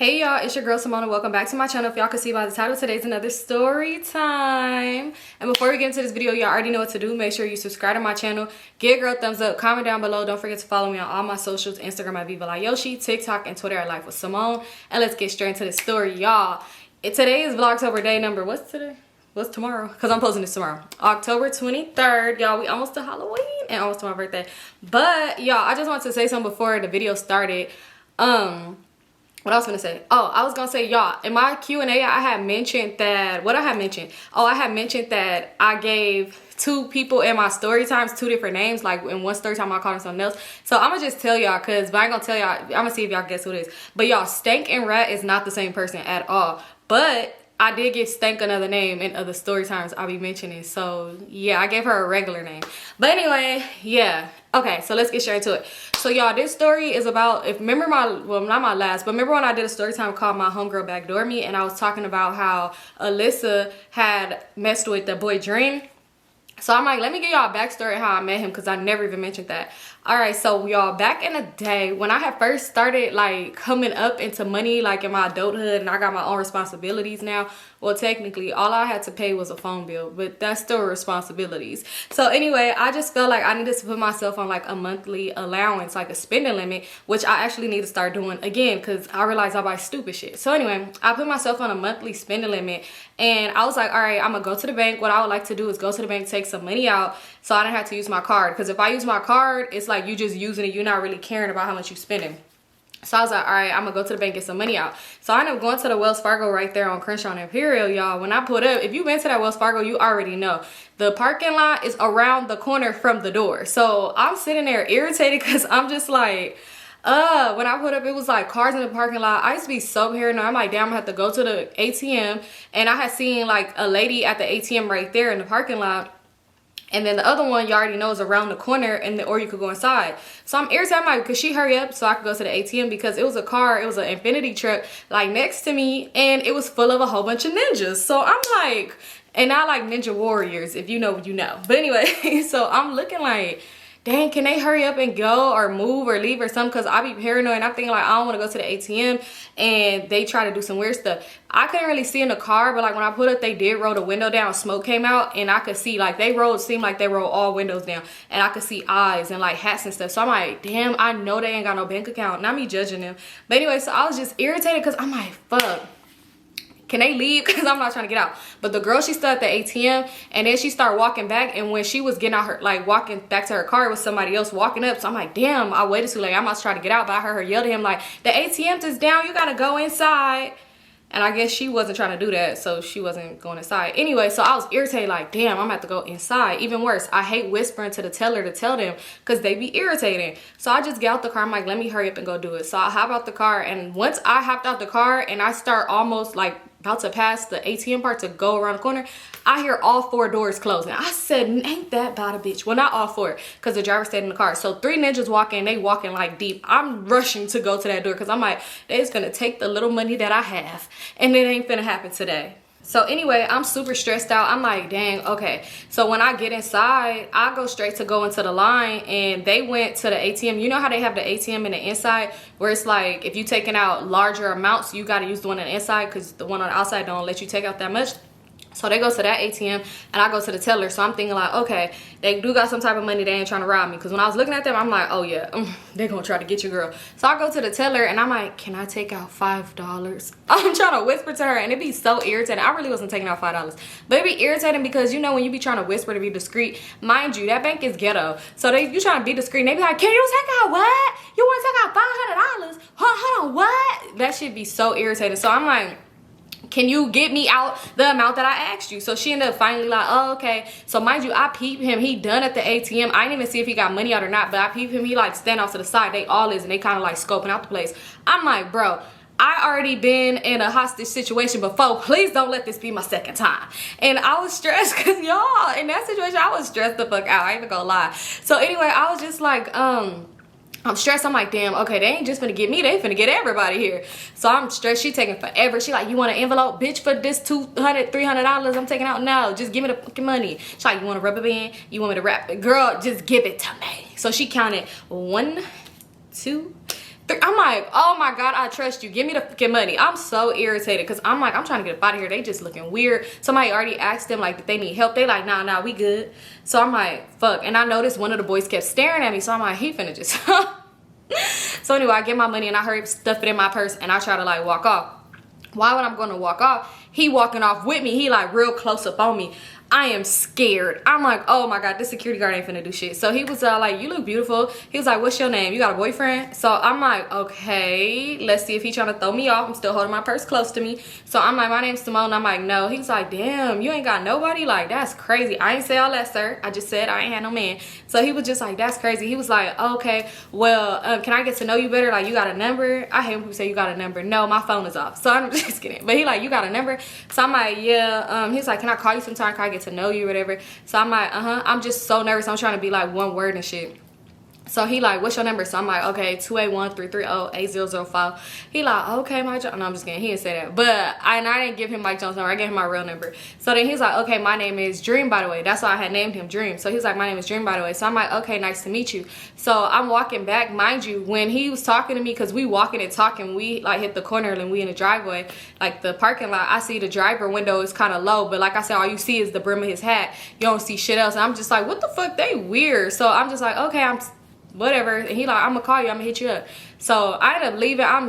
Hey y'all, it's your girl Symone. Welcome back to my channel. If y'all can see by the title, today's another story time. And before we get into this video, y'all already know what to do. Make sure you subscribe to my channel, give a girl a thumbs up, comment down below. Don't forget to follow me on all my socials, Instagram at Vivalayoshii, TikTok, and Twitter at Lifewithsymone. And let's get straight into the story, y'all. Today is Vlogtober day number, what's today? What's tomorrow? Because I'm posting this tomorrow. October 23rd, y'all. We almost to Halloween and almost to my birthday. But y'all, I just wanted to say something before the video started. What I was gonna say? Oh, I was gonna say, y'all, in my Q&A, I had mentioned that, what I had mentioned? Oh, I had mentioned that I gave two people in my story times two different names. Like in one story time, I called them something else. So I'm gonna just tell y'all, but I ain't gonna tell y'all, I'm gonna see if y'all guess who it is. But y'all, Stank and Rat is not the same person at all. But I did give Stank another name in other story times I'll be mentioning. So yeah, I gave her a regular name. But anyway, yeah. Okay, so let's get straight into it. So y'all, this story is about, if remember well, not my last, but remember when I did a story time called My Homegirl Backdoor Me, and I was talking about how Alyssa had messed with the boy Dream. So I'm like, let me give y'all a backstory how I met him, because I never even mentioned that. All right, so y'all, back in the day when I had first started like coming up into money, like in my adulthood, and I got my own responsibilities now. Well, technically all I had to pay was a phone bill, but that's still responsibilities. So anyway, I just felt like I needed to put myself on like a monthly allowance, like a spending limit, which I actually need to start doing again, because I realized I buy stupid shit. So anyway, I put myself on a monthly spending limit, and I was like, all right, I'm gonna go to the bank. What I would like to do is go to the bank, take some money out, so I don't have to use my card, because if I use my card, it's like you just using it, you're not really caring about how much you're spending. So I was like, all right, I'm gonna go to the bank, get some money out. So I ended up going to the Wells Fargo right there on Crenshaw and Imperial, y'all. When I pulled up, if you've been to that Wells Fargo, you already know the parking lot is around the corner from the door. So I'm sitting there irritated because I'm just like, when I put up, it was like cars in the parking lot. I used to be so paranoid. I'm like, damn, I'm gonna have to go to the ATM. And I had seen like a lady at the ATM right there in the parking lot. And then the other one, you already know, is around the corner, and or you could go inside. So I'm irritated. I'm like, could she hurry up so I could go to the ATM? Because it was a car, it was an Infinity truck, like next to me, and it was full of a whole bunch of ninjas. So I'm like, and I like Ninja Warriors, if you know, you know. But anyway, so I'm looking like, dang, can they hurry up and go or move or leave or something? Because I be paranoid, and I'm thinking like, I don't want to go to the ATM and they try to do some weird stuff. I couldn't really see in the car, but like when I put up, they did roll the window down, smoke came out, and I could see like seemed like they rolled all windows down, and I could see eyes and like hats and stuff. So I'm like, damn, I know they ain't got no bank account. Not me judging them. But anyway, so I was just irritated because I'm like, fuck. Can they leave? Because I'm not trying to get out. But the girl, she stood at the ATM, and then she started walking back, and when she was getting out her, like walking back to her car, it was somebody else walking up. So I'm like, damn, I waited too late. I must try to get out. But I heard her yell to him like, the ATM is down, you gotta go inside. And I guess she wasn't trying to do that, so she wasn't going inside. Anyway, so I was irritated like, damn, I'm gonna have to go inside. Even worse, I hate whispering to the teller to tell them, because they be irritating. So I just get out the car. I'm like, let me hurry up and go do it. So I hop out the car, and once I hopped out the car and I start almost like about to pass the ATM part to go around the corner, I hear all four doors closing. I said, ain't that about a bitch? Well, not all four, because the driver stayed in the car. So three ninjas walking, they walking like deep. I'm rushing to go to that door because I'm like, they just gonna take the little money that I have, and it ain't finna happen today. So anyway, I'm super stressed out. I'm like, dang, okay. So when I get inside, I go straight to go into the line, and they went to the ATM. You know how they have the ATM in the inside where it's like, if you taking out larger amounts, you got to use the one on the inside, because the one on the outside don't let you take out that much. So they go to that ATM, and I go to the teller. So I'm thinking like, okay, they do got some type of money. They ain't trying to rob me. Because when I was looking at them, I'm like, oh yeah, they're going to try to get you, girl. So I go to the teller, and I'm like, can I take out $5? I'm trying to whisper to her, and it be so irritating. I really wasn't taking out $5. But it be irritating because, you know, when you be trying to whisper to be discreet, mind you, that bank is ghetto. So you trying to be discreet, and they be like, can you take out what? You want to take out $500? Hold on, what? That should be so irritating. So I'm like, can you get me out the amount that I asked you? So she ended up finally like, oh, okay. So mind you, I peep him. He done at the ATM. I didn't even see if he got money out or not, but I peep him. He like stand off to the side. They all is, and they kind of like scoping out the place. I'm like, bro, I already been in a hostage situation before. Please don't let this be my second time. And I was stressed because y'all, in that situation, I was stressed the fuck out. I ain't even gonna lie. So anyway, I was just like, I'm stressed. I'm like, damn, okay, they ain't just finna get me, they finna get everybody here. So I'm stressed. She taking forever. She like, you want an envelope, bitch, for this $200, $300 I'm taking out? No, just give me the fucking money. She like, you want a rubber band? You want me to wrap it? Girl, just give it to me. So she counted 1, 2, I'm like, oh my God, I trust you. Give me the fucking money. I'm so irritated because I'm like, I'm trying to get up out of here. They just looking weird. Somebody already asked them like, did they need help? They like, nah, we good. So I'm like, fuck. And I noticed one of the boys kept staring at me. So I'm like, he finna just. So anyway, I get my money and I hurry up, stuff it in my purse and I try to like walk off. Why would I'm going to walk off? He walking off with me. He like real close up on me. I am scared. I'm like, oh my God, this security guard ain't finna do shit. So he was like, you look beautiful. He was like, what's your name? You got a boyfriend? So I'm like, okay, let's see if he trying to throw me off. I'm still holding my purse close to me. So I'm like, my name's Symone. I'm like, no. He's like, damn, you ain't got nobody? Like, that's crazy. I ain't say all that, sir. I just said I ain't had no man. So he was just like, that's crazy. He was like, okay, well, can I get to know you better? Like, you got a number? I hate when people say you got a number. No, my phone is off. So I'm just kidding. But he like, you got a number? So I'm like, yeah. He's like, can I call you sometime? Can I get to know you or whatever? So I'm like, I'm just so nervous. I'm trying to be like one word and shit. So he like, what's your number? So I'm like, okay, 281-330-8005. He like, okay, Mike Jones. No, I'm just kidding. He didn't say that. But I didn't give him Mike Jones' number. I gave him my real number. So then he's like, okay, my name is Dream, by the way. That's why I had named him Dream. So he's like, my name is Dream, by the way. So I'm like, okay, nice to meet you. So I'm walking back. Mind you, when he was talking to me, because we walking and talking, we like hit the corner and we in the driveway, like the parking lot. I see the driver window is kind of low. But like I said, all you see is the brim of his hat. You don't see shit else. And I'm just like, what the fuck? They weird. So I'm just like, okay, I'm whatever. And he like, I'm gonna call you, I'm gonna hit you up. So I ended up leaving. I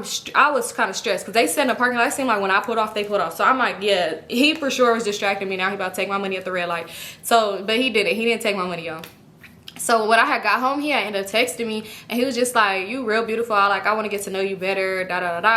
was kind of stressed because they said in the parking lot, it seemed like when I pulled off, they pulled off. So I'm like, yeah, he for sure was distracting me. Now he about to take my money at the red light. So but he didn't take my money, y'all. So when I had got home, he had ended up texting me and he was just like, you real beautiful. I want to get to know you better,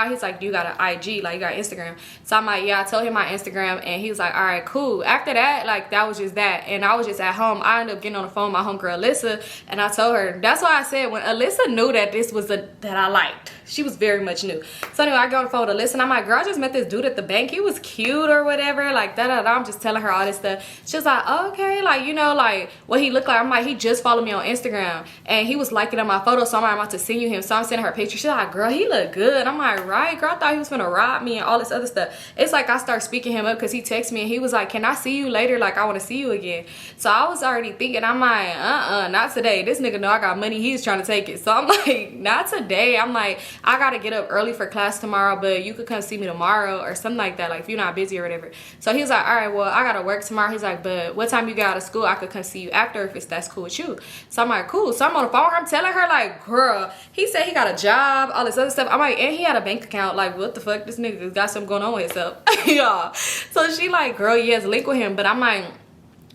He's like, you got an IG, like you got Instagram. So I'm like, yeah, I told him my Instagram and he was like, all right, cool. After that, like that was just that. And I was just at home. I ended up getting on the phone with my homegirl Alyssa and I told her, that's why I said when Alyssa knew that this was that I liked. She was very much new. So anyway, I go on the phone with Alyssa and I'm like, girl, I just met this dude at the bank. He was cute or whatever, like I'm just telling her all this stuff. She's like, okay, like, you know, like what he looked like. I'm like, he just followed me on Instagram and he was liking on my photo. So I'm like, I'm about to send you him. So I'm sending her a picture. She's like, girl, he look good. I'm like, right, girl, I thought he was gonna rob me and all this other stuff. It's like I start speaking him up because he texted me and he was like, can I see you later? Like, I want to see you again. So I was already thinking, I'm like, not today. This nigga know I got money. He's trying to take it. So I'm like, not today. I'm like, I gotta get up early for class tomorrow, but you could come see me tomorrow or something like that, like if you're not busy or whatever. So he was like, all right, well, I gotta work tomorrow. He's like, but what time you get out of school? I could come see you after if that's cool with you. So I'm like, cool. So I'm on the phone with her. I'm telling her like, girl, he said he got a job, all this other stuff. I'm like, and he had a bank account. Like, what the fuck? This nigga got something going on with himself. Yeah. So she like, girl, yes, link with him. But I'm like,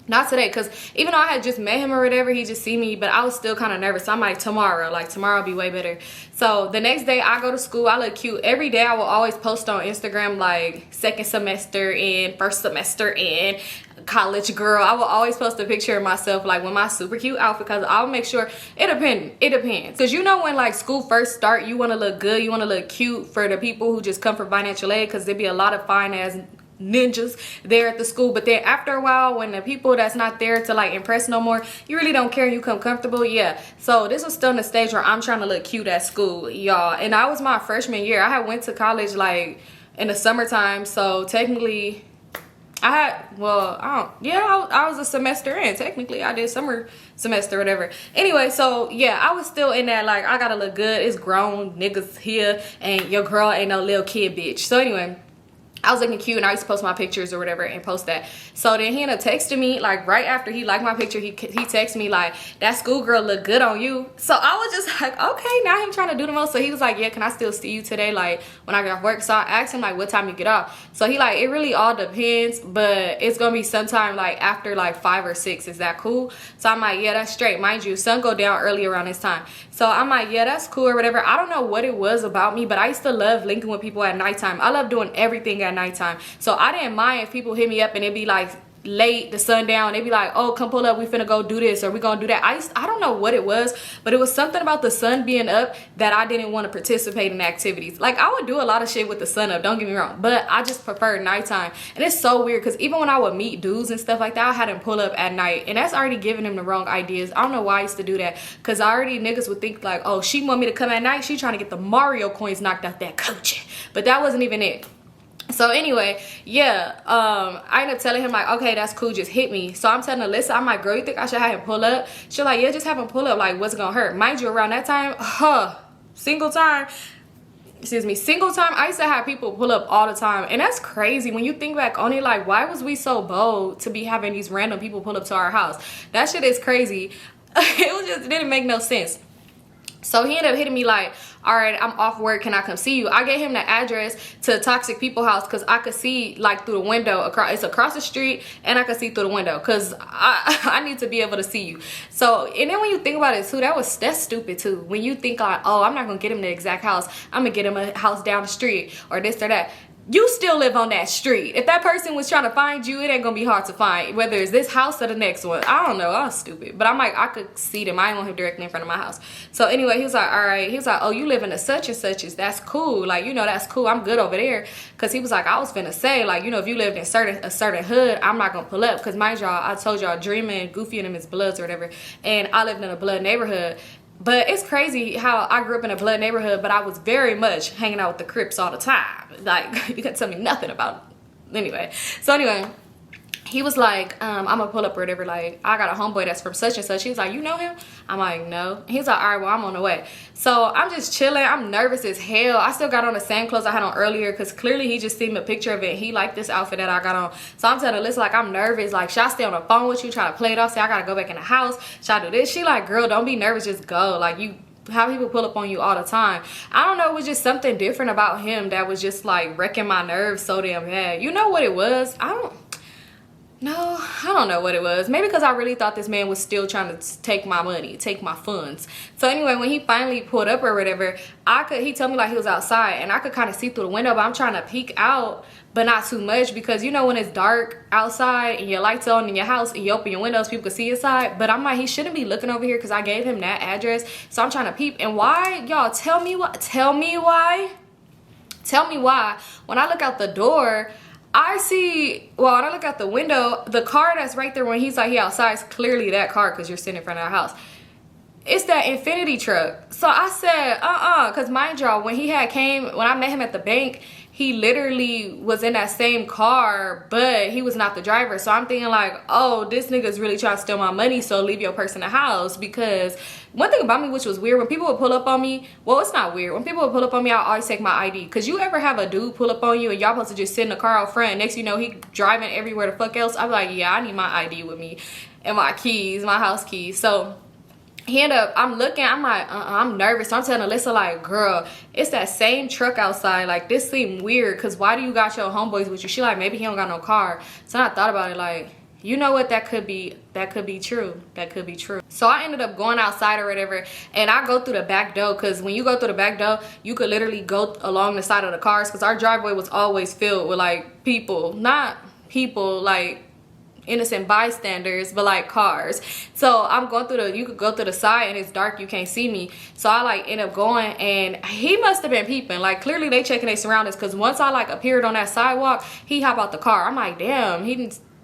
not today, because even though I had just met him or whatever, he just see me, but I was still kind of nervous. So I'm like, tomorrow will be way better. So the next day I go to school, I look cute. Every day I will always post on Instagram like second semester in, first semester in, college girl. I will always post a picture of myself like with my super cute outfit because I'll make sure it depends. Because you know when like school first start, you want to look good, you want to look cute for the people who just come for financial aid, because there be a lot of fine ass ninjas there at the school. But then after a while, when the people that's not there to like impress no more, you really don't care, you come comfortable. Yeah, so this was still in the stage where I'm trying to look cute at school, y'all. And I was my freshman year. I had went to college like in the summertime, so technically I had, well, I was a semester in. Technically I did summer semester, whatever. Anyway, so yeah, I was still in that like, I gotta look good, it's grown niggas here and your girl ain't no little kid bitch. So anyway, I was looking cute and I used to post my pictures or whatever and post that. So then he ended up texting me like right after he liked my picture, he texted me like, that schoolgirl look good on you. So I was just like, okay, now him trying to do the most. So he was like, yeah, can I still see you today like when I get off work? So I asked him like what time you get off. So he like, it really all depends, but it's gonna be sometime like after like 5 or 6. Is that cool? So I'm like, yeah, that's straight. Mind you, sun go down early around this time. So I'm like, yeah, that's cool or whatever. I don't know what it was about me, but I used to love linking with people at nighttime. I love doing everything at nighttime. So I didn't mind if people hit me up and it'd be like late, the sun down, they'd be like, oh, come pull up, we finna go do this or we gonna do that. I don't know what it was, but it was something about the sun being up that I didn't want to participate in activities. Like I would do a lot of shit with the sun up, don't get me wrong, but I just prefer nighttime. And it's so weird because even when I would meet dudes and stuff like that, I had them pull up at night, and that's already giving them the wrong ideas. I don't know why I used to do that, because I already niggas would think like, oh, she want me to come at night, she trying to get the Mario coins knocked out that coaching. But that wasn't even it. So anyway, yeah, I ended up telling him like, okay, that's cool, just hit me. So I'm telling Alyssa, I'm like, girl, you think I should have him pull up? She's like, yeah, just have him pull up, like what's it gonna hurt? Mind you, around that time, single time, I used to have people pull up all the time, and that's crazy when you think back on it. Like, why was we so bold to be having these random people pull up to our house? That shit is crazy. It didn't make no sense. So he ended up hitting me like, all right, I'm off work, can I come see you? I gave him the address to Toxic People house because I could see like through the window. It's across the street, and I could see through the window because I need to be able to see you. So, and then when you think about it too, that's stupid too. When you think like, oh, I'm not gonna get him the exact house, I'm gonna get him a house down the street or this or that. You still live on that street. If that person was trying to find you, it ain't gonna be hard to find, whether it's this house or the next one. I don't know, I was stupid, but I'm like, I could see them. I didn't want him directly in front of my house. So anyway, he was like, all right. He was like, oh, you live in a such and such, that's cool. Like, you know, that's cool, I'm good over there. Cause he was like, I was finna say, like, you know, if you lived in a certain hood, I'm not gonna pull up. Cause mind y'all, I told y'all Dreaming, Goofy and them is Bloods or whatever, and I lived in a Blood neighborhood. But it's crazy how I grew up in a Blood neighborhood, but I was very much hanging out with the Crips all the time. Like, you couldn't tell me nothing about it. Anyway, he was like, I'm gonna pull up or whatever. Like, I got a homeboy that's from such and such. He was like, you know him? I'm like, no. He's like, all right, well, I'm on the way. So I'm just chilling. I'm nervous as hell. I still got on the same clothes I had on earlier because clearly he just seen me a picture of it. He liked this outfit that I got on. So I'm telling Alyssa, like, I'm nervous. Like, should I stay on the phone with you, try to play it off, say I gotta go back in the house? Should I do this? She like, girl, don't be nervous, just go. Like, you have people pull up on you all the time. I don't know, it was just something different about him that was just like wrecking my nerves so damn bad. You know what it was? I don't know what it was. Maybe because I really thought this man was still trying to take my money, take my funds. So anyway, when he finally pulled up or whatever, he told me like he was outside, and I could kind of see through the window, but I'm trying to peek out, but not too much, because you know when it's dark outside and your lights on in your house and you open your windows, people can see inside. But I'm like, he shouldn't be looking over here because I gave him that address. So I'm trying to peep. And why, y'all, tell me why when I look out the door, I see, well, when I look out the window, the car that's right there when he's like, he outside is clearly that car because you're sitting in front of our house. It's that Infinity truck. So I said, because mind y'all, when I met him at the bank, he literally was in that same car, but he was not the driver. So I'm thinking like, oh, this nigga's really trying to steal my money, so leave your purse in the house. Because one thing about me, which was weird, when people would pull up on me, well, it's not weird. When people would pull up on me, I always take my ID. Because you ever have a dude pull up on you and y'all supposed to just sit in the car out front, next you know he driving everywhere the fuck else? I'm like, yeah, I need my ID with me and my keys, my house keys. So he ended up, I'm looking, I'm like, I'm nervous. So I'm telling Alyssa like, girl, it's that same truck outside. Like, this seemed weird, because why do you got your homeboys with you? She like, maybe he don't got no car. So I thought about it like, you know what, that could be true. That could be true. So I ended up going outside or whatever, and I go through the back door, because when you go through the back door, you could literally go along the side of the cars, because our driveway was always filled with like people, not people like innocent bystanders, but like cars. So I'm going through you could go through the side and it's dark, you can't see me. So I like end up going, and he must have been peeping. Like, clearly they checking their surroundings, because once I like appeared on that sidewalk, he hop out the car. I'm like, damn,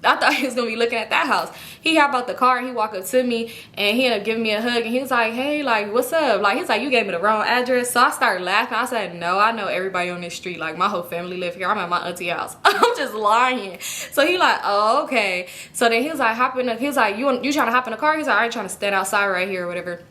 I thought he was gonna be looking at that house. He hop out the car, he walk up to me, and he ended up giving me a hug, and he was like, hey, like, what's up? Like, he's like, you gave me the wrong address. So I started laughing. I said, no, I know everybody on this street. Like, my whole family live here. I'm at my auntie house. I'm just lying. So he like, oh, okay. So then he was like, he was like, you trying to hop in the car? He's like, I ain't trying to stand outside right here or whatever.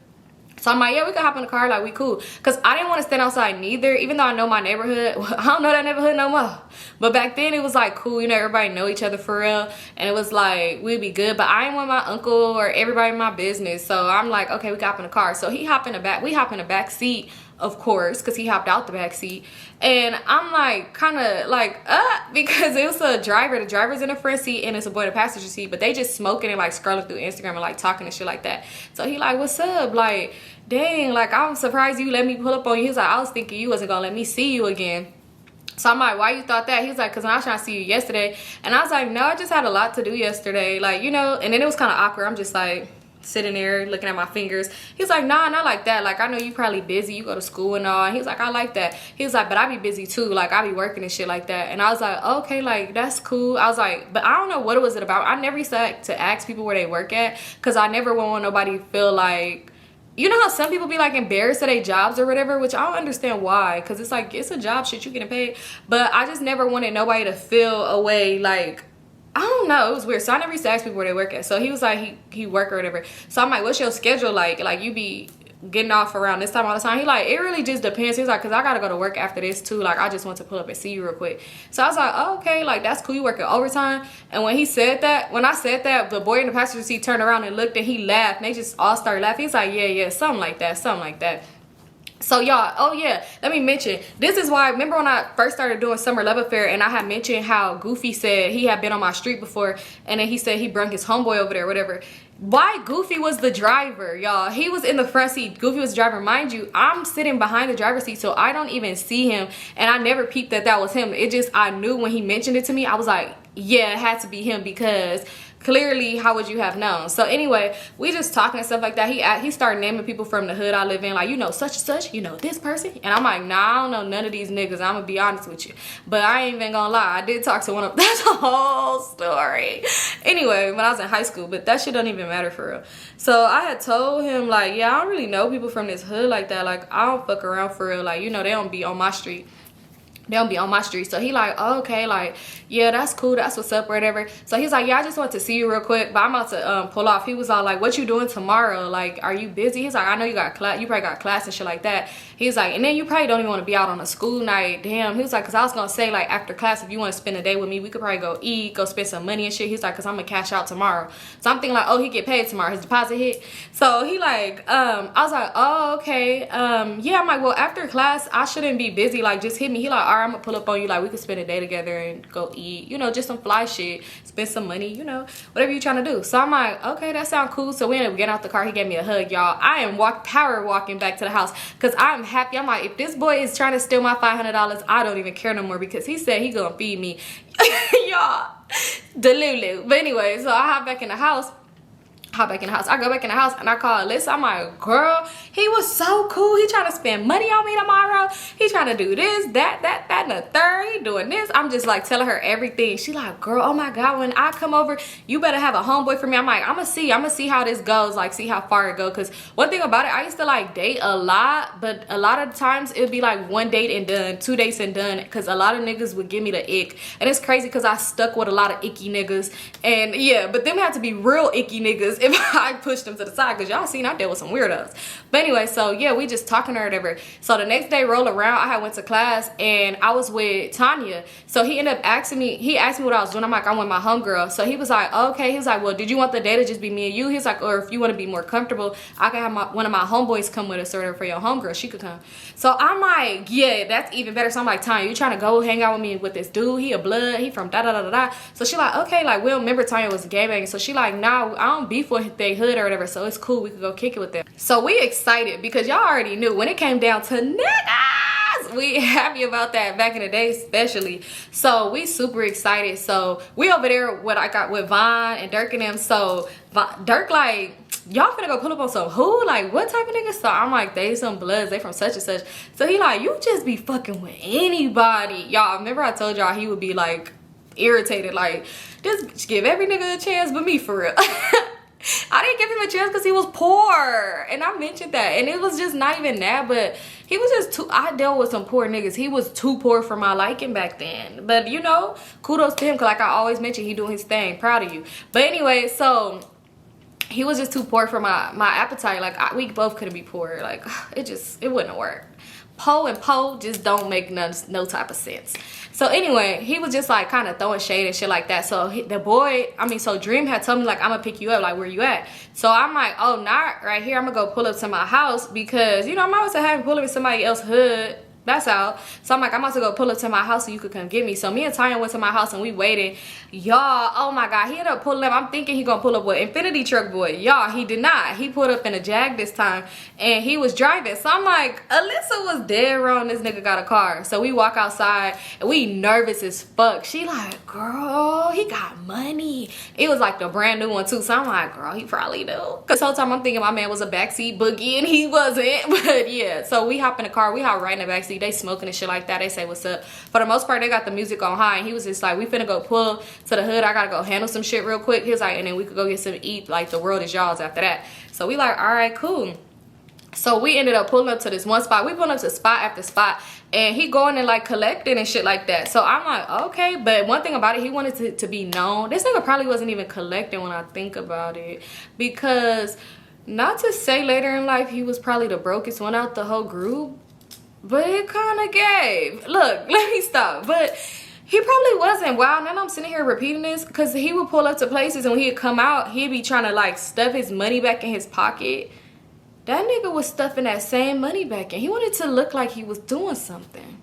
So I'm like, yeah, we can hop in the car, like, we cool. Because I didn't want to stand outside neither, even though I know my neighborhood. I don't know that neighborhood no more. But back then, it was like cool, you know, everybody know each other for real. And it was like, we'd be good. But I didn't want my uncle or everybody in my business. So I'm like, okay, we can hop in the car. So he hop in the back. We hop in the back seat, of course, because he hopped out the back seat. And I'm like, kind of like, because it was a driver. The driver's in the front seat and it's a boy in the passenger seat. But they just smoking and like scrolling through Instagram and like talking and shit like that. So he like, what's up? Like, dang, like, I'm surprised you let me pull up on you. He's like, I was thinking you wasn't gonna let me see you again. So I'm like, why you thought that? He's like, because I was trying to see you yesterday. And I was like, no, I just had a lot to do yesterday. Like, you know, and then it was kind of awkward. I'm just like sitting there looking at my fingers. He's like, nah, not like that. Like, I know you probably busy. You go to school and all. And he's like, I like that. He was like, but I be busy too. Like, I be working and shit like that. And I was like, okay, like, that's cool. I was like, but I don't know what it was about. I never used to ask people where they work at, because I never want nobody to feel like, you know how some people be like embarrassed of their jobs or whatever, which I don't understand why, because it's like, it's a job, shit, you getting paid. But I just never wanted nobody to feel a way like, I don't know, it was weird. So I never used to ask people where they work at. So he was like, he work or whatever. So I'm like, what's your schedule like? Like, you be getting off around this time all the time? He like, it really just depends. He's like, cause I gotta go to work after this too. Like, I just want to pull up and see you real quick. So I was like, oh, okay, like that's cool. You working overtime? And when he said that, when I said that, the boy in the passenger seat turned around and looked and he laughed. And they just all started laughing. He's like, yeah, something like that, something like that. So y'all, oh yeah, let me mention, this is why, remember when I first started doing Summer Love Affair and I had mentioned how Goofy said he had been on my street before and then he said he brung his homeboy over there, whatever. Why Goofy was the driver, y'all. He was in the front seat. Goofy was the driver. Mind you, I'm sitting behind the driver's seat, so I don't even see him, and I never peeped that that was him. It just, I knew when he mentioned it to me, I was like, yeah, it had to be him, because clearly, how would you have known? So anyway, we just talking and stuff like that. He started naming people from the hood I live in, like, you know, such and such, you know, this person. And I'm like, nah, I don't know none of these niggas. I'm gonna be honest with you. But I ain't even gonna lie, I did talk to one of them. That's a whole story. Anyway, when I was in high school, but that shit don't even matter for real. So I had told him, like, yeah, I don't really know people from this hood like that. Like, I don't fuck around for real. Like, you know, they don't be on my street. They don't be on my street. So he like, oh, okay, like, yeah, that's cool, that's what's up, or whatever. So he's like, yeah, I just want to see you real quick, but I'm about to pull off. He was all like, what you doing tomorrow? Like, are you busy? He's like, I know you got class, you probably got class and shit like that. He's like, and then you probably don't even want to be out on a school night. Damn. He was like, because I was gonna say, like, after class, if you want to spend a day with me, we could probably go eat, go spend some money and shit. He's like, because I'm gonna cash out tomorrow. So I'm thinking like, oh, he get paid tomorrow, his deposit hit. So he like, I was like, oh, okay, yeah. I'm like, well, after class I shouldn't be busy, like, just hit me. He like, all right, I'm gonna pull up on you, like, we could spend a day together and go eat, you know, just some fly shit, spend some money, you know, whatever you trying to do. So I'm like, okay, that sounds cool. So we ended up getting out the car. He gave me a hug, y'all. I am power walking back to the house because I'm happy. I'm like, if this boy is trying to steal my $500, I don't even care no more, because he said he gonna feed me. Y'all, delulu. But anyway, so I hop back in the house. I go back in the house and I call Alyssa. I'm like, girl, he was so cool. He trying to spend money on me tomorrow. He trying to do this, that, and the third. He doing this. I'm just like telling her everything. She like, girl, oh my God, when I come over, you better have a homeboy for me. I'm like, I'm gonna see how this goes, like, see how far it goes. Because one thing about it, I used to like date a lot, but a lot of the times it would be like 1 date and done, 2 dates and done, because a lot of niggas would give me the ick. And it's crazy because I stuck with a lot of icky niggas. And yeah, but them had to be real icky niggas if I pushed them to the side, because y'all seen I dealt with some weirdos. But anyway, so yeah, we just talking or whatever. So the next day roll around, I had went to class and I was with Tanya. So he ended up asking me, he asked me what I was doing. I'm like, I'm with my homegirl. So he was like, okay. He was like, well, did you want the day to just be me and you? He's like, or if you want to be more comfortable, I can have one of my homeboys come with us or whatever for your homegirl. She could come. So I'm like, yeah, that's even better. So I'm like, Tanya, you trying to go hang out with me with this dude? He a blood. He from da-da-da-da-da. So she like, okay, like, we don't remember Tanya was gangbanging. So she like, nah, I don't beef with they hood or whatever, so it's cool, we could go kick it with them. So we excited because y'all already knew when it came down to niggas, we happy about that back in the day especially. So we super excited. So we over there with I got with Vaughn and Dirk and them. So Dirk like, y'all finna go pull up on some who? Like, what type of niggas? So I'm like, they some bloods, they from such and such. So he like, you just be fucking with anybody. Y'all remember I told y'all he would be like irritated, like, just give every nigga a chance but me, for real. I didn't give him a chance because he was poor, and I mentioned that, and it was just not even that, but he was just too, I dealt with some poor niggas. He was too poor for my liking back then, but you know, kudos to him, because like I always mention, he doing his thing. Proud of you. But anyway, so he was just too poor for my appetite. Like, we both couldn't be poor. Like, it wouldn't work. Po and Po just don't make no type of sense. So anyway, he was just like kind of throwing shade and shit like that. So so Dream had told me like, I'm gonna pick you up, like, where you at? So I'm like, oh, not right here. I'm gonna go pull up to my house, because you know I'm always having pull up in somebody else's hood. That's out. So I'm like, I'm about to go pull up to my house so you could come get me. So me and Tanya went to my house and we waited. Y'all, oh my God, he ended up pulling up. I'm thinking he gonna pull up with Infinity Truck Boy. Y'all, he did not. He pulled up in a Jag this time and he was driving. So I'm like, Alyssa was dead wrong. This nigga got a car. So we walk outside and we nervous as fuck. She like, girl, he got money. It was like the brand new one too. So I'm like, girl, he probably do. Cause this whole time I'm thinking my man was a backseat boogie and he wasn't. But yeah, so we hop in the car. We hop right in the backseat. They smoking and shit like that. They say what's up. For the most part, they got the music on high, and he was just like, we finna go pull to the hood. I gotta go handle some shit real quick. He was like, and then we could go get some to eat. Like, the world is y'all's after that. So we like, all right, cool. So we ended up pulling up to this one spot. We pulling up to spot after spot, and he going and like collecting and shit like that. So I'm like, okay. But one thing about it, he wanted to be known. This nigga probably wasn't even collecting when I think about it, because Not to say later in life he was probably the brokest one out the whole group, but it kind of gave. Look, let me stop. But he probably wasn't. Wow, now I'm sitting here repeating this because he would pull up to places and when he'd come out, he'd be trying to like stuff his money back in his pocket. That nigga was stuffing that same money back in. He wanted to look like he was doing something.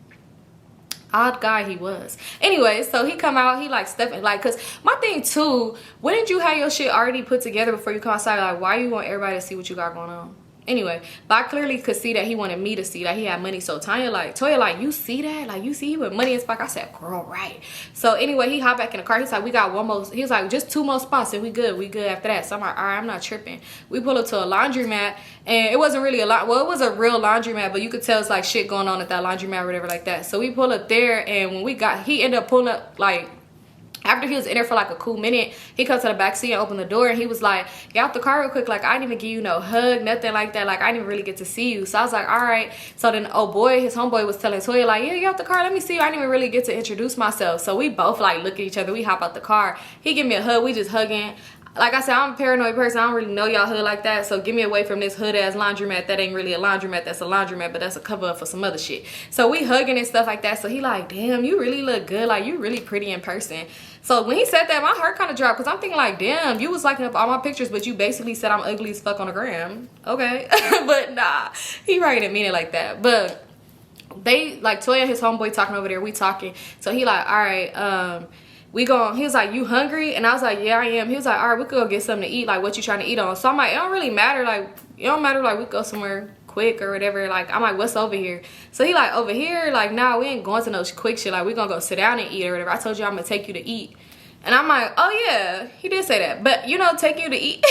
Odd guy he was. Anyway, so he come out, he like stuffing, like, cause my thing too, wouldn't you have your shit already put together before you come outside? Like, why you want everybody to see what you got going on? Anyway, but I clearly could see that he wanted me to see that he had money. So Toya like, you see that? Like, you see he with money in his pocket? I said, girl, right. So anyway, he hopped back in the car. He's like, we got one more. He was like, just 2 more spots and we good after that. So I'm like, all right, I'm not tripping. We pull up to a laundromat and it wasn't really a lot. Well, it was a real laundromat, but you could tell it's like shit going on at that laundromat or whatever like that. So we pull up there and when he ended up pulling up like, after he was in there for like a cool minute, he comes to the back seat and opened the door and he was like, get out the car real quick. Like, I didn't even give you no hug, nothing like that. Like, I didn't even really get to see you. So I was like, all right. So then, oh boy, his homeboy was telling Toya like, yeah, get out the car. Let me see you. I didn't even really get to introduce myself. So we both like look at each other. We hop out the car. He give me a hug. We just hugging. Like I said, I'm a paranoid person. I don't really know y'all hood like that. So get me away from this hood ass laundromat. That ain't really a laundromat. That's a laundromat, but that's a cover up for some other shit. So we hugging and stuff like that. So he like, damn, you really look good. Like, you really pretty in person. So when he said that, my heart kind of dropped because I'm thinking like, damn, you was liking up all my pictures, but you basically said I'm ugly as fuck on the gram. Okay. But nah, he probably didn't mean it like that. But they, like, Toya and his homeboy talking over there. We talking. So he like, all right, he was like, you hungry? And I was like, yeah, I am. He was like, all right, we could go get something to eat. Like, what you trying to eat on? So I'm like, it don't really matter. Like, it don't matter. Like, we go somewhere quick or whatever. Like, I'm like, what's over here? So he like, over here? Like, nah, we ain't going to no quick shit. Like, we gonna go sit down and eat or whatever. I told you I'm gonna take you to eat. And I'm like, oh yeah, he did say that. But, you know, take you to eat?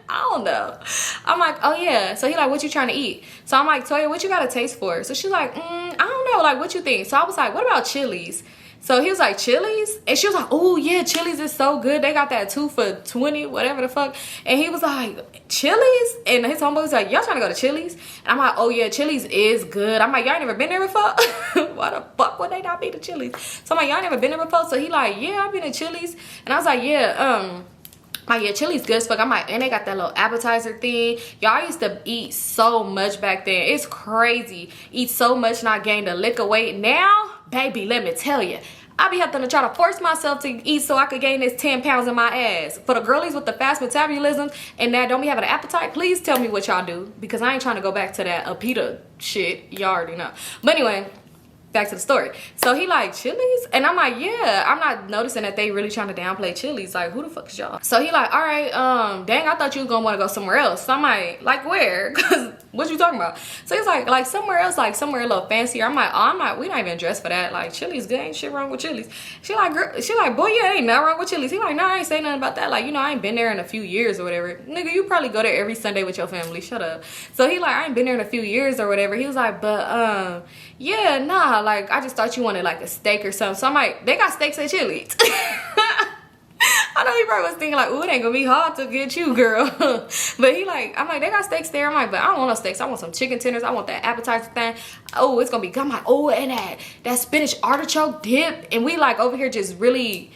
I don't know. I'm like, oh yeah. So he like, what you trying to eat? So I'm like, Toya, what you got a taste for? So she's like, I don't know. Like, what you think? So I was like, what about Chili's? So he was like, Chili's? And she was like, oh yeah, Chili's is so good. They got that 2 for $20, whatever the fuck. And he was like, Chili's? And his homeboy was like, y'all trying to go to Chili's? And I'm like, oh yeah, Chili's is good. I'm like, y'all ain't never been there before? Why the fuck would they not be to Chili's? So I'm like, y'all never been there before? So he like, yeah, I've been to Chili's. And I was like, yeah, yeah, Chili's good as fuck. I'm like, and they got that little appetizer thing. Y'all, I used to eat so much back then. It's crazy. Eat so much and I gained a lick of weight. Now, baby, let me tell you, I be having to try to force myself to eat so I could gain this 10 pounds in my ass. For the girlies with the fast metabolism and that don't be having an appetite, please tell me what y'all do. Because I ain't trying to go back to that Apita shit. Y'all already know. But anyway, back to the story. So he like, Chili's? And I'm like, yeah. I'm not noticing that they really trying to downplay Chili's. Like, who the fuck is y'all? So he like, all right, dang, I thought you was gonna want to go somewhere else. So I'm like where? Because what you talking about? So he's like somewhere else, like somewhere a little fancier. I'm like, oh, we not even dressed for that. Like, Chili's good, ain't shit wrong with Chili's. She like, boy, yeah, ain't nothing wrong with Chili's. He like, no, I ain't saying nothing about that. Like, you know, I ain't been there in a few years or whatever. Nigga, you probably go there every Sunday with your family. Shut up. So he like, I ain't been there in a few years or whatever. He was like, but yeah, nah, like, I just thought you wanted like a steak or something. So I'm like, they got steaks at Chili's. I know he probably was thinking like, ooh, it ain't gonna be hard to get you, girl. But he like, I'm like, they got steaks there. I'm like, but I don't want no steaks. I want some chicken tenders. I want that appetizer thing. Oh, it's gonna be, I'm like, oh, and that spinach artichoke dip. And we like over here just really,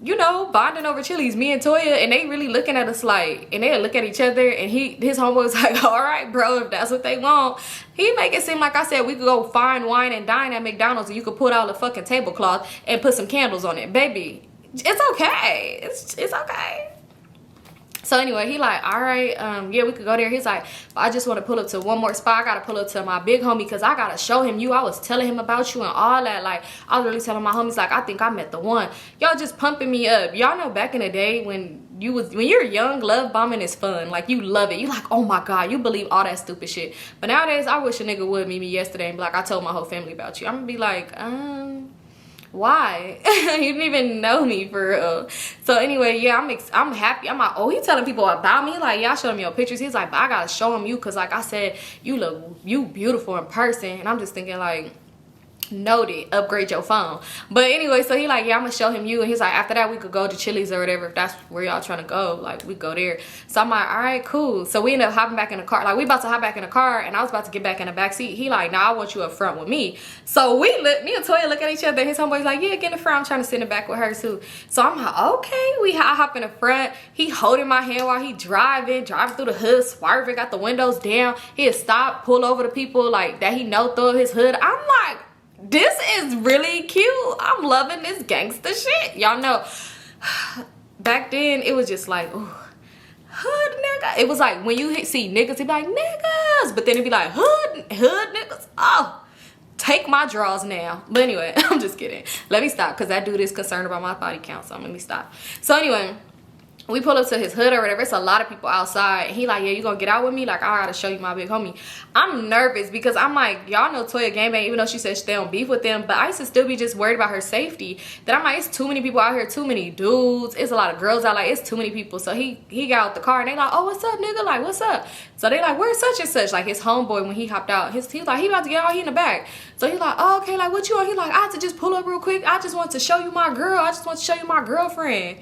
you know, bonding over Chili's, me and Toya, and they really looking at us like, and they look at each other, and his homeboy was like, all right, bro, if that's what they want. He make it seem like I said we could go fine wine and dine at McDonald's, and you could put out a fucking tablecloth and put some candles on it, baby. It's okay. It's okay. So anyway, he like, all right, yeah, we could go there. He's like, I just want to pull up to one more spot. I gotta pull up to my big homie because I gotta show him you. I was telling him about you and all that. Like, I was really telling my homies, like, I think I met the one. Y'all just pumping me up. Y'all know back in the day when you're young, love bombing is fun. Like, you love it. You like, oh my God, you believe all that stupid shit. But nowadays, I wish a nigga would meet me yesterday and be like, I told my whole family about you. I'm gonna be like, why? You didn't even know me for real. So anyway, yeah, I'm happy. I'm like, oh, he telling people about me. Like, yeah, I showed him your pictures. He's like, but I gotta show him you because, like I said, you beautiful in person. And I'm just thinking like, Noted, upgrade your phone. But anyway, so he like, yeah, I'm gonna show him you, and he's like, after that we could go to Chili's or whatever, if that's where y'all trying to go, like we go there. So I'm like, all right, cool. So we end up hopping back in the car, like we about to hop back in the car, and I was about to get back in the back seat. He like, nah, I want you up front with me. So me and Toya look at each other. His homeboy's like, yeah, get in the front, I'm trying to sit in the back with her too. So I'm like, okay. I hop in the front, he holding my hand while he driving through the hood, swerving, got the windows down. He'll stop, pull over the people like that he know through his hood. I'm like, this is really cute. I'm loving this gangster shit. Y'all know, back then it was just like, ooh, hood nigga. It was like when you see niggas, it'd be like niggas, but then it'd be like hood niggas. Oh, take my draws now. But anyway, I'm just kidding. Let me stop, because that dude is concerned about my body count, so let me stop. So anyway, we pull up to his hood or whatever. It's a lot of people outside. And he like, yeah, you gonna get out with me? Like, I gotta show you my big homie. I'm nervous because I'm like, y'all know Toya gangbang, even though she said she don't beef with them, but I used to still be just worried about her safety. That I'm like, it's too many people out here, too many dudes. It's a lot of girls out, like, it's too many people. So he got out the car and they like, oh, what's up, nigga? Like, what's up? So they like, where's such and such? Like, his homeboy, when he hopped out, he was like, he about to get out, he in the back. So he like, oh, okay, like, what you on? He like, I had to just pull up real quick. I just want to show you my girl. I just want to show you my girlfriend.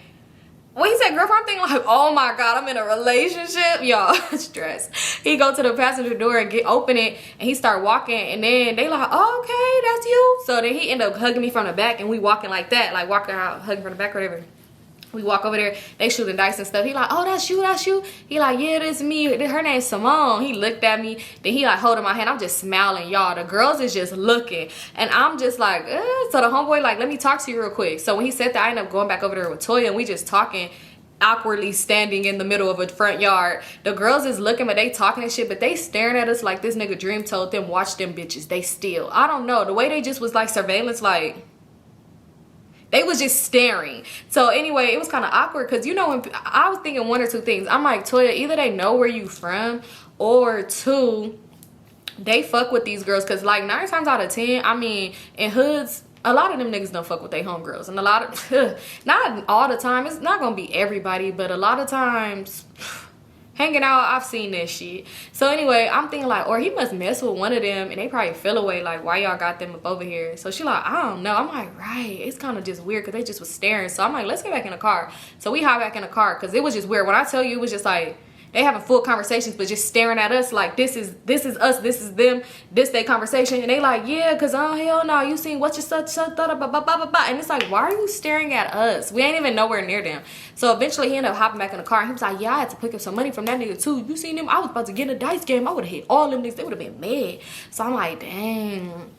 When he said girlfriend, I'm thinking like, oh my God, I'm in a relationship. Y'all, stress. He go to the passenger door and open it, and he start walking, and then they like, oh, okay, that's you. So then he end up hugging me from the back, and we walking like that, like walking out, hugging from the back or whatever. We walk over there, they shooting dice and stuff. He like, oh, that's you, that's you. He like, yeah, this me. Her name's Symone. He looked at me. Then he like holding my hand. I'm just smiling, y'all. The girls is just looking. And I'm just like, so the homeboy like, let me talk to you real quick. So when he said that, I ended up going back over there with Toya, and we just talking, awkwardly standing in the middle of a front yard. The girls is looking, but they talking and shit, but they staring at us like this nigga Dream told them, watch them bitches. They still, I don't know. The way they just was like surveillance, like, they was just staring. So anyway, it was kind of awkward because, you know, when I was thinking one or two things. I'm like, Toya, either they know where you from, or two, they fuck with these girls. Because like 9 times out of 10, I mean, in hoods, a lot of them niggas don't fuck with their homegirls. And a lot of, not all the time, it's not gonna be everybody, but a lot of times, hanging out, I've seen this shit. So anyway, I'm thinking like, or he must mess with one of them, and they probably feel away like, why y'all got them up over here? So she like, I don't know. I'm like, right, it's kind of just weird because they just was staring. So I'm like, let's get back in the car. So we hop back in the car because it was just weird. When I tell you, it was just like, they having full conversations, but just staring at us like, this is us, this is them, this they conversation. And they like, yeah, because oh, hell no, you seen what you such, and it's like, why are you staring at us? We ain't even nowhere near them. So eventually he ended up hopping back in the car, and he was like, yeah, I had to pick up some money from that nigga too. You seen him? I was about to get in a dice game. I would have hit all them niggas. They would have been mad. So I'm like, dang.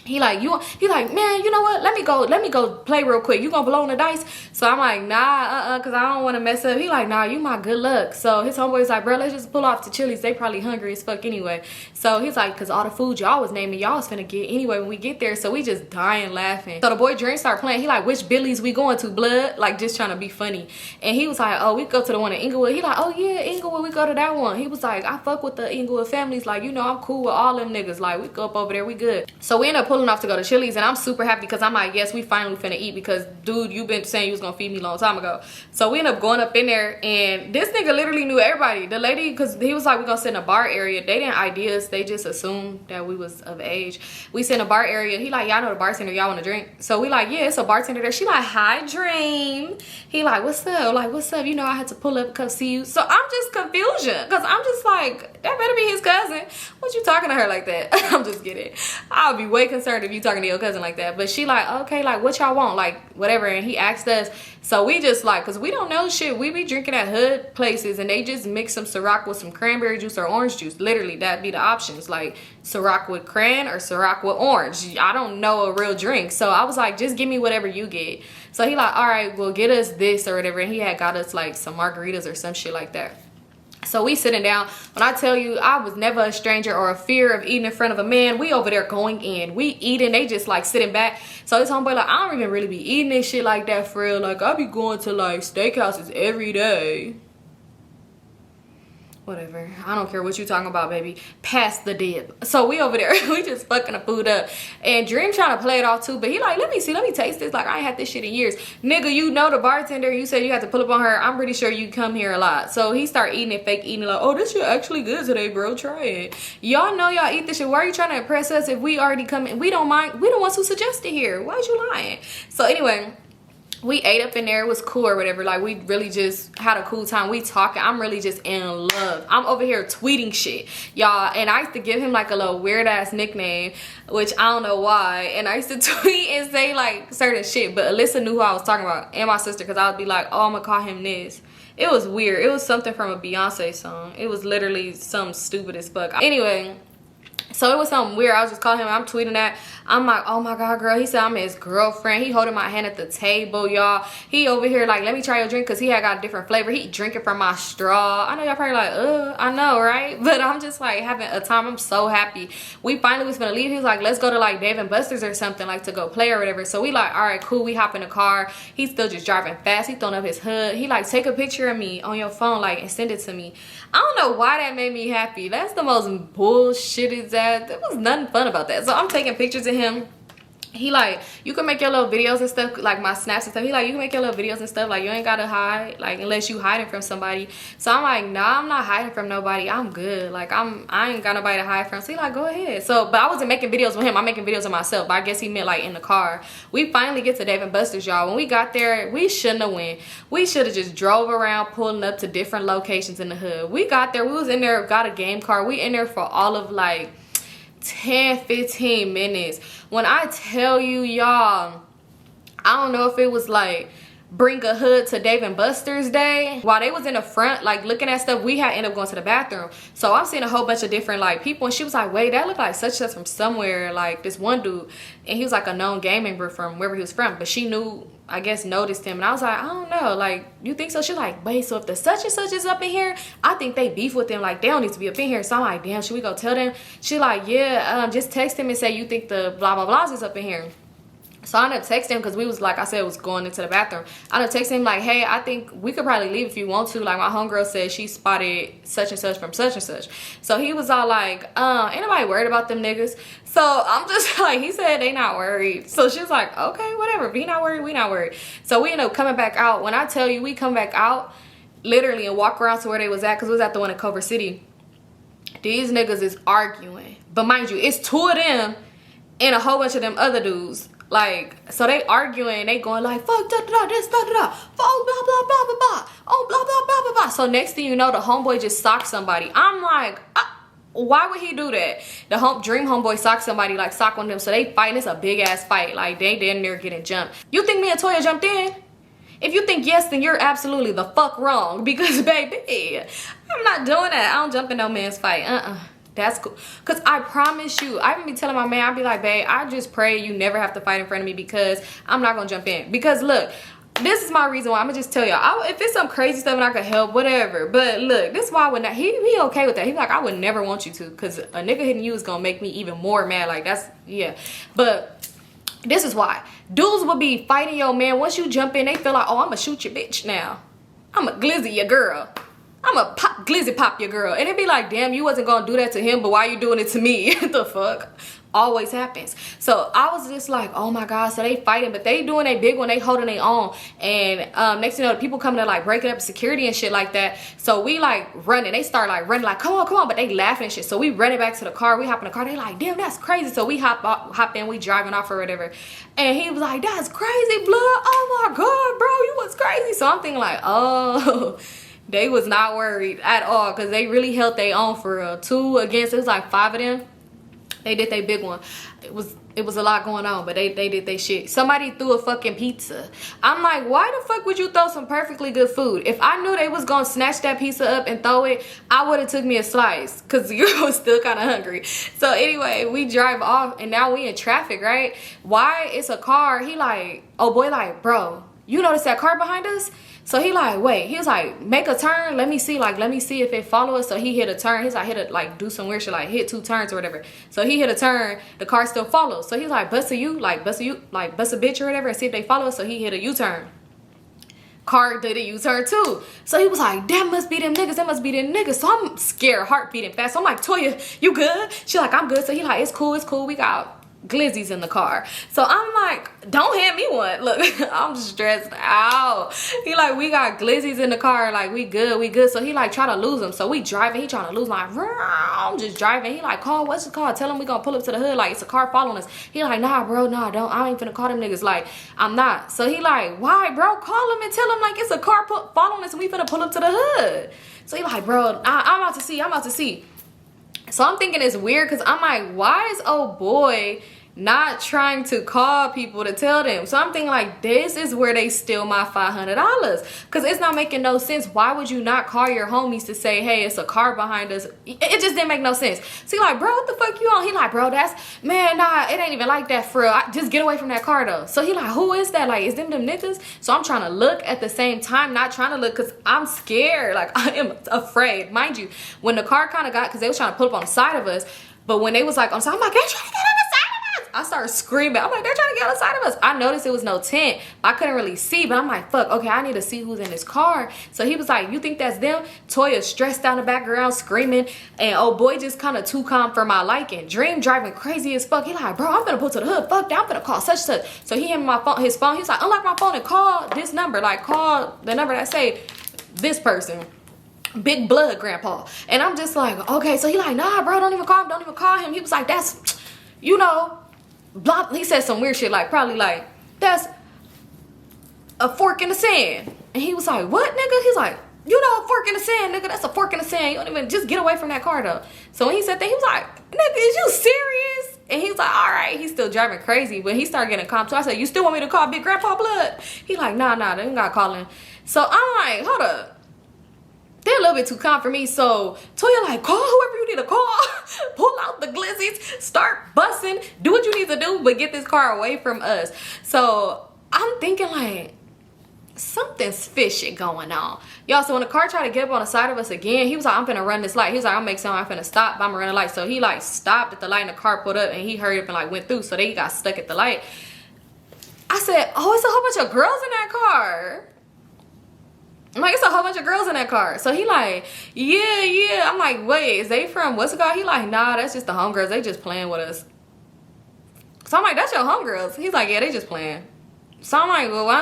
He like, man, you know what? Let me go play real quick. You gonna blow on the dice? So I'm like, nah, cause I don't want to mess up. He like, nah, you my good luck. So his homeboy's like, bro, let's just pull off to Chili's. They probably hungry as fuck anyway. So he's like, cause all the food y'all was naming, y'all was finna get anyway when we get there. So we just dying laughing. So the boy Dream start playing. He like, which Billy's we going to, blood? Like just trying to be funny. And he was like, oh, we go to the one in Inglewood. He like, oh yeah, Inglewood, we go to that one. He was like, I fuck with the Inglewood families. Like, you know, I'm cool with all them niggas. Like, we go up over there, we good. So we end up pulling off to go to Chili's, and I'm super happy because I'm like, yes, we finally finna eat, because dude, you been saying you was gonna feed me a long time ago. So we end up going up in there, and this nigga literally knew everybody. The lady, because he was like, we're gonna sit in a bar area. They didn't ID us, they just assumed that we was of age. We sit in a bar area. He like, y'all know the bartender, y'all want to drink? So we like, yeah, it's a bartender there. She like, hi Dream. He like, what's up? Like, what's up? You know, I had to pull up and come see you. So I'm just confusion, because I'm just like, that better be his cousin. What you talking to her like that? I'm just kidding. I'll be way concerned if you talking to your cousin like that. But she like, okay, like what y'all want, like whatever. And he asked us, so we just like, because we don't know shit, we be drinking at hood places and they just mix some Ciroc with some cranberry juice or orange juice. Literally, that'd be the options, like Ciroc with cran or Ciroc with orange. I don't know a real drink. So I was like, just give me whatever you get. So he like, all right, well, get us this or whatever. And he had got us like some margaritas or some shit like that. So we sitting down. When I tell you, I was never a stranger or a fear of eating in front of a man. We over there going in. We eating. They just like sitting back. So this homeboy like, I don't even really be eating this shit like that for real. Like, I be going to like steakhouses every day. whatever. I don't care what you talking about, baby. Pass the dip. So we over there, we just fucking the food up. And Dream trying to play it off too, but he like, let me see, let me taste this. Like, I ain't had this shit in years. Nigga, you know the bartender, you said you had to pull up on her. I'm pretty sure you come here a lot. So he start eating it, fake eating, like, oh, this shit actually good today, bro. Try it. Y'all know y'all eat this shit. Why are you trying to impress us if we already come in? We don't mind. We the ones who suggested here. Why'd you lying? So anyway, we ate up in there. It was cool or whatever. Like, we really just had a cool time. We talking. I'm really just in love. I'm over here tweeting shit, y'all. And I used to give him like a little weird ass nickname, which I don't know why. And I used to tweet and say like certain shit, but Alyssa knew who I was talking about, and my sister, because I would be like, oh, I'm gonna call him this. It was weird. It was something from a Beyonce song. It was literally some stupid as fuck. Anyway, so it was something weird. I was just calling him. I'm tweeting that. I'm like, oh my God, girl. He said I'm his girlfriend. He holding my hand at the table, y'all. He over here like, let me try your drink, because he had got a different flavor. He drinking from my straw. I know y'all probably like, I know, right? But I'm just like having a time. I'm so happy. We finally was gonna leave. He was like, let's go to like Dave and Buster's or something, like to go play or whatever. So we like, all right, cool. We hop in the car. He's still just driving fast. He throwing up his hood. He like, take a picture of me on your phone, like, and send it to me. I don't know why that made me happy. That's the most bullshit that. There was nothing fun about that. So I'm taking pictures of him. He like, you can make your little videos and stuff, like my snaps and stuff. He like, you can make your little videos and stuff, like you ain't gotta hide, like unless you hiding from somebody. So I'm like, nah, I'm not hiding from nobody. I'm good. Like I ain't got nobody to hide from. So he like, go ahead. So, but I wasn't making videos with him. I'm making videos of myself. But I guess he meant like in the car. We finally get to Dave and Buster's, y'all. When we got there, we shouldn't have went. We should have just drove around, pulling up to different locations in the hood. We got there. We was in there, got a game card. We in there for all of like 10-15 minutes. When I tell you, y'all, I don't know if it was like bring a hood to Dave and Buster's day. While they was in the front like looking at stuff, we had ended up going to the bathroom. So I'm seeing a whole bunch of different like people, and she was like, wait, that looked like such and such from somewhere, like this one dude, and he was like a known gang member from wherever he was from, but she knew, I guess, noticed him. And I was like, I don't know, like, you think so? She's like, wait, so if the such and such is up in here, I think they beef with them, like they don't need to be up in here. So I'm like, damn, should we go tell them? She like, yeah, just text him and say you think the blah blah blahs is up in here. So I ended up texting him, because we was, like I said, was going into the bathroom. I ended up texting him like, hey, I think we could probably leave if you want to. Like, my homegirl said she spotted such and such from such and such. So he was all like, ain't nobody worried about them niggas. So I'm just like, he said they not worried. So she was like, okay, whatever. If he not worried, we not worried. So we ended up coming back out. When I tell you, we come back out literally and walk around to where they was at, because it was at the one in Culver City. These niggas is arguing. But mind you, it's two of them and a whole bunch of them other dudes. Like, so they arguing, they going like, fuck, da da da, this, da da da, oh, blah, blah, blah, blah, blah, oh, blah, blah, blah, blah, blah. So next thing you know, the homeboy just socked somebody. I'm like, why would he do that? The dream homeboy socked somebody, like sock on them. So they fighting. It's a big ass fight. Like, they in there getting jumped. You think me and Toya jumped in? If you think yes, then you're absolutely the fuck wrong. Because, baby, I'm not doing that. I don't jump in no man's fight. That's cool. Because I promise you, I even be telling my man, I be like, babe, I just pray you never have to fight in front of me, because I'm not going to jump in. Because, look, this is my reason why. I'm going to just tell y'all. If it's some crazy stuff and I could help, whatever. But, look, this is why I would not. He okay with that. He like, I would never want you to. Because a nigga hitting you is going to make me even more mad. Like, that's, yeah. But this is why. Dudes will be fighting your man. Once you jump in, they feel like, oh, I'm going to shoot your bitch now. I'm going to glizzy your girl. I'm a glizzy pop your girl. And it'd be like, damn, you wasn't gonna do that to him, but why you doing it to me? The fuck? Always happens. So I was just like, oh my God. So they fighting, but they doing a big one. They holding their own. And next thing you know, the people coming to like breaking up security and shit like that. So we like running. They start like running like, come on, come on. But they laughing and shit. So we running back to the car. We hop in the car. They like, damn, that's crazy. So we hop in. We driving off or whatever. And he was like, that's crazy, blood. Oh my God, bro, you was crazy. So I'm thinking like, oh. They was not worried at all, because they really held their own for real. 2 against, it was like 5 of them. They did their big one. It was a lot going on, but they did their shit. Somebody threw a fucking pizza. I'm like, why the fuck would you throw some perfectly good food? If I knew they was gonna snatch that pizza up and throw it, I would have took me a slice, because the girl was still kind of hungry. So anyway, we drive off, and now we in traffic, right? Why? It's a car. He like, oh boy, like, bro, you notice that car behind us? So he like, wait, he was like, make a turn. Let me see if it follow us. So he hit a turn. He's like, do some weird shit, like hit 2 turns or whatever. So he hit a turn, the car still follows. So he's like, bust a bitch or whatever, and see if they follow us. So he hit a U-turn. car didn't use her too. So he was like, that must be them niggas, that must be them niggas. So I'm scared, heart beating fast. So I'm like, Toya, you good? She like, I'm good. So he like, it's cool, we got glizzies in the car. So I'm like, don't hand me one. Look, I'm stressed out. He like, we got glizzies in the car, like we good. So he like try to lose them. So we driving, he trying to lose, like I'm just driving. He like, call, what's the call? Tell him we gonna pull up to the hood, like it's a car following us. He like, nah bro, nah, don't, I ain't finna call them niggas, like I'm not. So he like, why bro? Call him and tell him like it's a car following us and we finna pull up to the hood. So he like, bro, I'm about to see. So I'm thinking it's weird because I'm like, why is old boy not trying to call people to tell them? So I'm thinking like, this is where they steal my $500 because it's not making no sense. Why would you not call your homies to say, hey, it's a car behind us? It just didn't make no sense. So he like, bro, what the fuck you on? He like, bro, that's, man, nah, it ain't even like that for real. Just get away from that car though. So he like, who is that? Like, is them niggas? So I'm trying to look at the same time, not trying to look because I'm scared. Like, I am afraid. Mind you, when the car kind of got, because they was trying to pull up on the side of us, but when they was like on the side, I'm like, they're trying to get on the side of us. I started screaming. I'm like, they're trying to get on the side of us. I noticed it was no tent. I couldn't really see, but I'm like, fuck, okay, I need to see who's in this car. So he was like, you think that's them? Toya stressed down the background screaming, and old boy just kind of too calm for my liking. Dream driving crazy as fuck. He like, bro, I'm gonna pull to the hood. Fuck that, I'm gonna call such. So he handed me his phone. He was like, unlock my phone and call this number. Like, call the number that say this person. Big blood grandpa. And I'm just like, okay. So he like, nah bro, don't even call him. He was like, that's, you know, blah. He said some weird shit, like probably like, that's a fork in the sand. And he was like, what nigga? He's like, you know, a fork in the sand, nigga. That's a fork in the sand. You don't even, just get away from that car though. So when he said that, he was like, nigga, is you serious? And he was like, all right. He's still driving crazy, but he started getting calm too. I said, you still want me to call Big Grandpa Blood? He like, nah, they ain't gotta call him. So I'm like, hold up. They're a little bit too calm for me. So Toya like, call whoever you need to call. Pull out the glizzies. Start busting. Do what you need to do, but get this car away from us. So I'm thinking like, something's fishy going on. Y'all, so when the car tried to get up on the side of us again, he was like, I'm finna run this light. He was like, I'll make something, I'm finna stop, but I'm gonna run the light. So he like stopped at the light and the car pulled up and he hurried up and like went through. So they got stuck at the light. I said, oh, it's a whole bunch of girls in that car. I'm like, it's a whole bunch of girls in that car. So he like, yeah. I'm like, wait, is they from what's it called? He like, nah, that's just the homegirls. They just playing with us. So I'm like, that's your homegirls. He's like, yeah, they just playing. So I'm like, well, why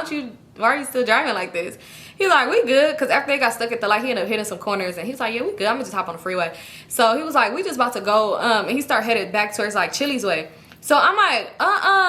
are you still driving like this? He's like, we good. Because after they got stuck at the light, he ended up hitting some corners. And he's like, yeah, we good. I'm going to just hop on the freeway. So he was like, we just about to go. And he started headed back towards like Chili's way. So I'm like,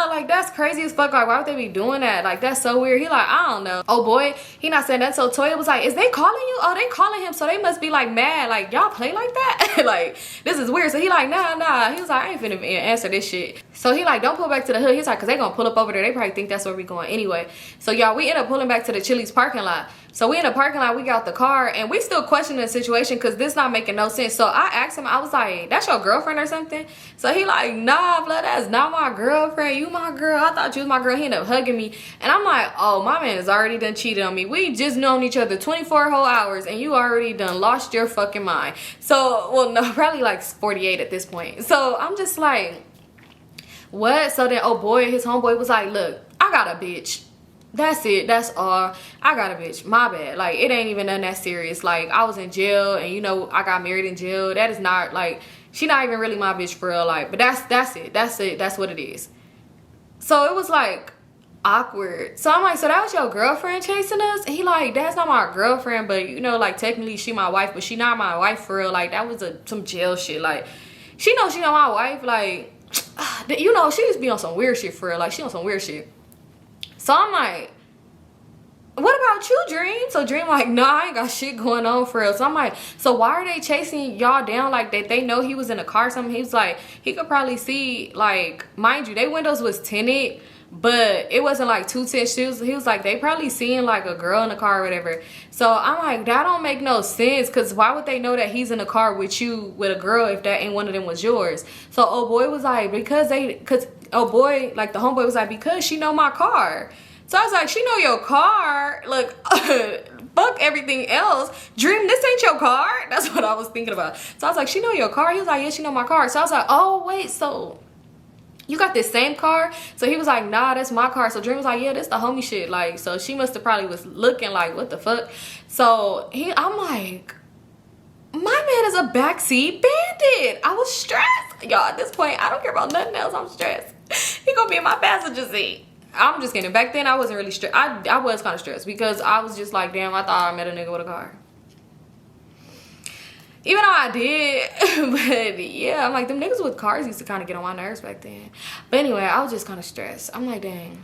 like that's crazy as fuck. Like, why would they be doing that? Like, that's so weird. He like, I don't know. Oh boy, he not saying that. So Toya was like, is they calling you? Oh, they calling him. So they must be like mad. Like, y'all play like that? Like, this is weird. So he like, nah. He was like, I ain't finna answer this shit. So he like, don't pull back to the hood. He's like, cause they gonna pull up over there. They probably think that's where we going anyway. So y'all, we end up pulling back to the Chili's parking lot. So we in the parking lot, we got the car, and we still questioning the situation because this not making no sense. So I asked him, I was like, that's your girlfriend or something? So he like, nah, blood, that's not my girlfriend. You my girl. I thought you was my girl. He ended up hugging me. And I'm like, oh, my man has already done cheated on me. We just known each other 24 whole hours, and you already done lost your fucking mind. So, well, no, probably like 48 at this point. So I'm just like, what? So then, oh boy, his homeboy was like, look, I got a bitch. That's it. That's all. I got a bitch. My bad. Like, it ain't even nothing that serious. Like, I was in jail and, you know, I got married in jail. That is not, like, she not even really my bitch for real. Like, but that's it. That's it. That's what it is. So it was, like, awkward. So I'm like, so that was your girlfriend chasing us? And he like, that's not my girlfriend, but, you know, like, technically she my wife, but she not my wife for real. Like, that was some jail shit. Like, she know my wife. Like, you know, she just be on some weird shit for real. Like, she on some weird shit. So I'm like, what about you, Dream? So Dream like, nah, I ain't got shit going on for real. So I'm like, so why are they chasing y'all down like that? They know he was in a car or something. He was like, he could probably see, like, mind you, their windows was tinted, but it wasn't like too tinted. He was like, they probably seeing like a girl in the car or whatever. So I'm like, that don't make no sense, because why would they know that he's in a car with you with a girl if that ain't one of them was yours? So old boy was like, because oh boy, like the homeboy was like, because she know my car. So I was like, she know your car? Look, fuck everything else. Dream, this ain't your car? That's what I was thinking about. So I was like, she know your car? He was like, yeah, she know my car. So I was like, oh wait, so you got this same car? So he was like, nah, that's my car. So Dream was like, yeah, that's the homie shit. Like, so she must have probably was looking like, what the fuck? So I'm like, my man is a backseat bandit. I was stressed. Y'all, at this point, I don't care about nothing else. I'm stressed. He gonna be in my passenger seat. I'm just kidding. Back then, I wasn't really stressed. I was kind of stressed because I was just like, damn, I thought I met a nigga with a car. Even though I did, but yeah, I'm like, them niggas with cars used to kind of get on my nerves back then. But anyway, I was just kind of stressed. I'm like, dang.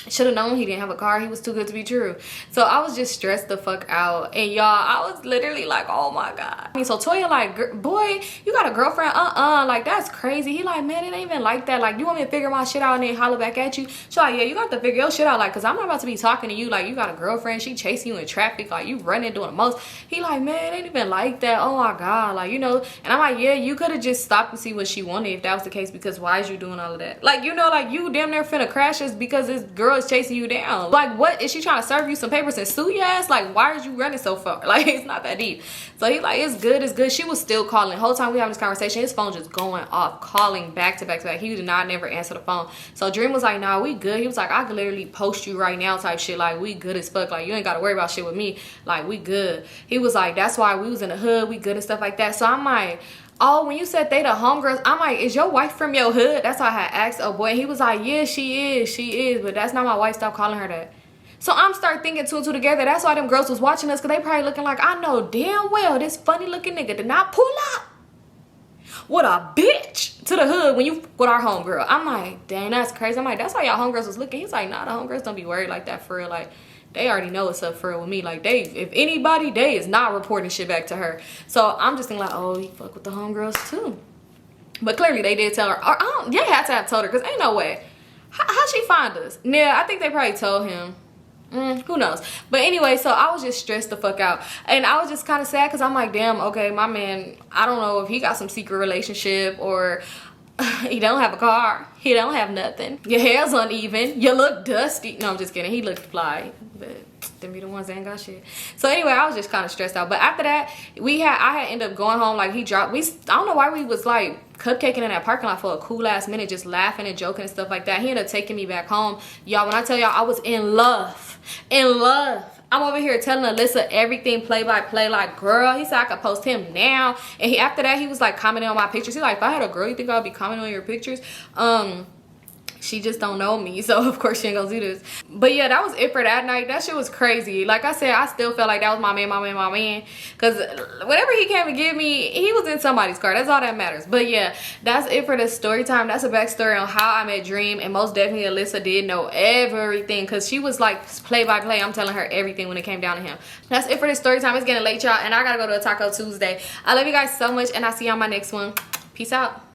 Should have known he didn't have a car. He was too good to be true. So I was just stressed the fuck out. And y'all, I was literally like, oh my God. I mean, so Toya like, boy, you got a girlfriend? Like, that's crazy. He like, man, it ain't even like that. Like, you want me to figure my shit out and then holler back at you? She like, yeah, you got to figure your shit out. Like, cause I'm not about to be talking to you. Like, you got a girlfriend. She chasing you in traffic. Like, you running doing the most. He like, man, it ain't even like that. Oh my God. Like, you know, and I'm like, yeah, you could have just stopped and see what she wanted if that was the case, because why is you doing all of that? Like, you know, like you damn near finna crash just because this girl is chasing you down. Like, what is she trying to serve you some papers and sue your ass? Like, why are you running so far? Like, it's not that deep. So he like, it's good, it's good. She was still calling the whole time we having this conversation. His phone just going off, calling back to back to back. He did not never answer the phone. So Dream was like, nah, we good. He was like, I could literally post you right now type shit. Like, we good as fuck. Like, you ain't got to worry about shit with me. Like, we good. He was like, that's why we was in the hood, we good and stuff like that. So I'm like, oh, when you said they the homegirls, I'm like, is your wife from your hood? That's why I had asked. Oh boy, and he was like, yeah, she is, but that's not my wife. Stop calling her that. So I'm start thinking two and two together. That's why them girls was watching us, because they probably looking like, I know damn well this funny looking nigga did not pull up with a bitch to the hood when you with our homegirl. I'm like, dang, that's crazy. I'm like, that's why y'all homegirls was looking. He's like, nah, the homegirls don't be worried like that for real. Like, they already know what's up for real with me. Like, they, if anybody, they is not reporting shit back to her. So I'm just thinking like, oh, he fuck with the homegirls too. But clearly they did tell her. Or they had to have told her, because ain't no way. How'd she find us? Yeah, I think they probably told him. Who knows? But anyway, so I was just stressed the fuck out, and I was just kind of sad because I'm like, damn, okay, my man, I don't know if he got some secret relationship, or he don't have a car, he don't have nothing, your hair's uneven, you look dusty. No, I'm just kidding. He looked fly, but them be the ones that ain't got shit. So anyway, I was just kind of stressed out. But after that, I had ended up going home. Like, he dropped, I don't know why we was like cupcaking in that parking lot for a cool ass minute, just laughing and joking and stuff like that. He ended up taking me back home. Y'all, when I tell y'all I was in love, I'm over here telling Alyssa everything play by play. Like, girl, he said I could post him now. And after that, he was like commenting on my pictures. He's like, if I had a girl, you think I'd be commenting on your pictures? She just don't know me, so of course she ain't gonna do this. But yeah, that was it for that night. That shit was crazy. Like I said, I still felt like that was my man. Because whatever he came to give me, he was in somebody's car. That's all that matters. But yeah, that's it for the story time. That's a backstory on how I met Dream. And most definitely Alyssa did know everything, because she was like play by play. I'm telling her everything when it came down to him. That's it for the story time. It's getting late, y'all, and I gotta go to a Taco Tuesday. I love you guys so much, and I'll see you on my next one. Peace out.